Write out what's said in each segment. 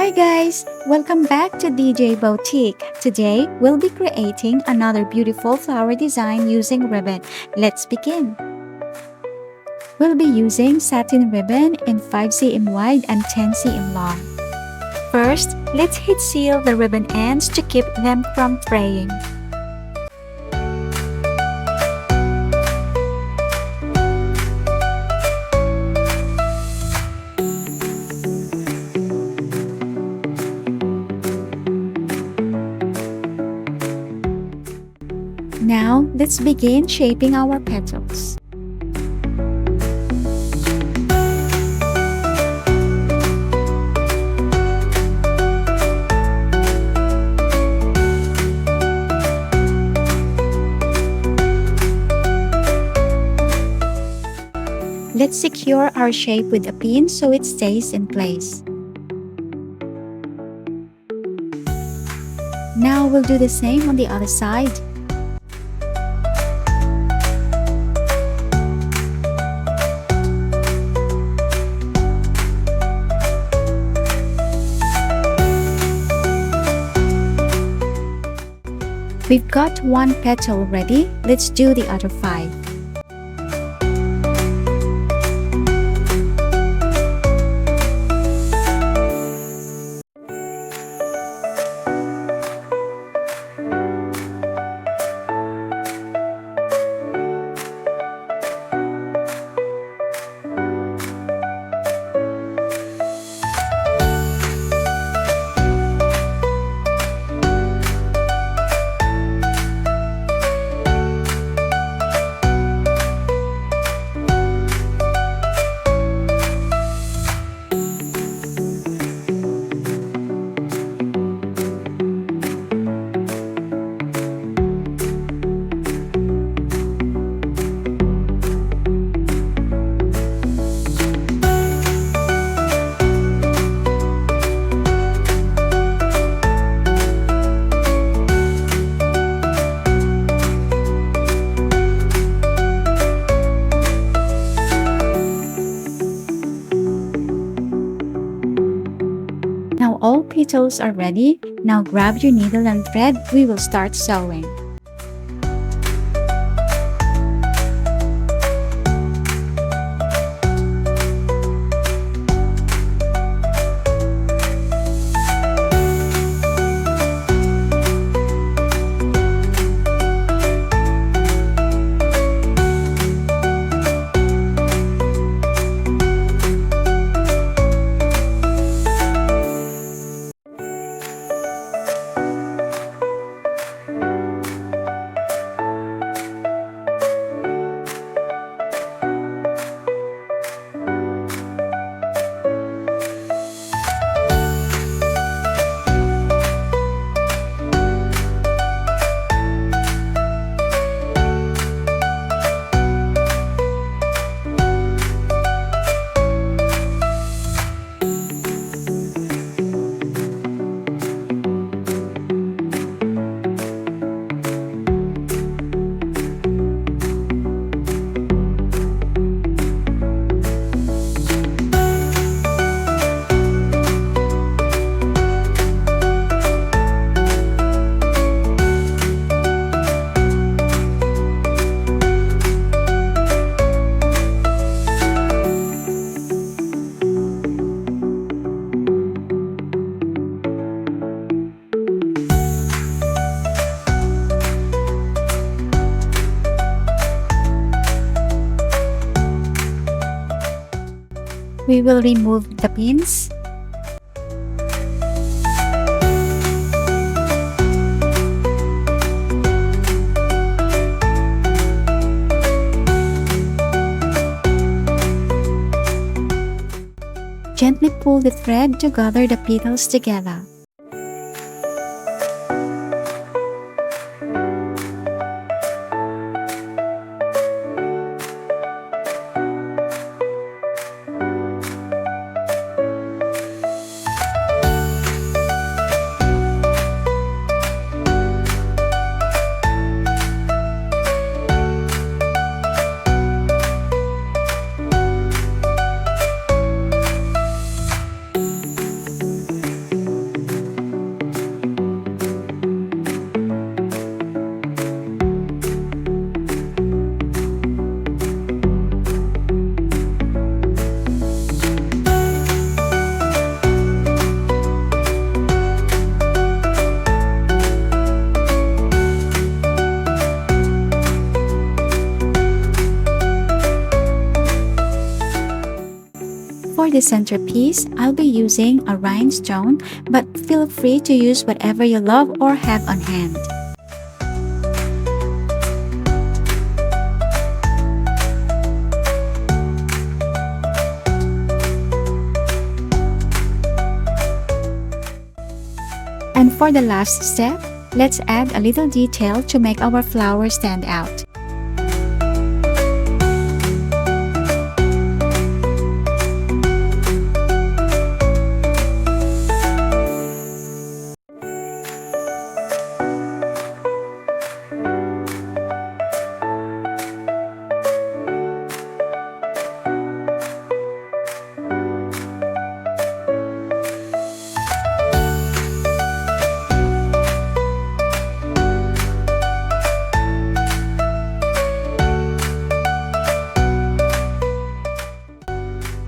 Hi guys! Welcome back to DJ Boutique. Today, we'll be creating another beautiful flower design using ribbon. Let's begin. We'll be using satin ribbon in 5 cm wide and 10 cm long. First, let's heat seal the ribbon ends to keep them from fraying. Now, let's begin shaping our petals. Let's secure our shape with a pin so it stays in place. Now we'll do the same on the other side. We've got one petal ready. Let's do the other 5. Now all petals are ready. Now grab your needle and thread. We will start sewing. We will remove the pins. Gently pull the thread to gather the petals together. the centerpiece, I'll be using a rhinestone, but feel free to use whatever you love or have on hand. And for the last step, let's add a little detail to make our flower stand out.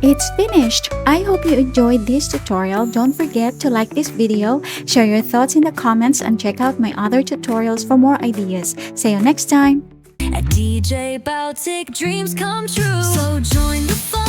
It's finished! I hope you enjoyed this tutorial. Don't forget to like this video, share your thoughts in the comments, and check out my other tutorials for more ideas. See you next time! At DJ Baltic, dreams come true. So join the fun.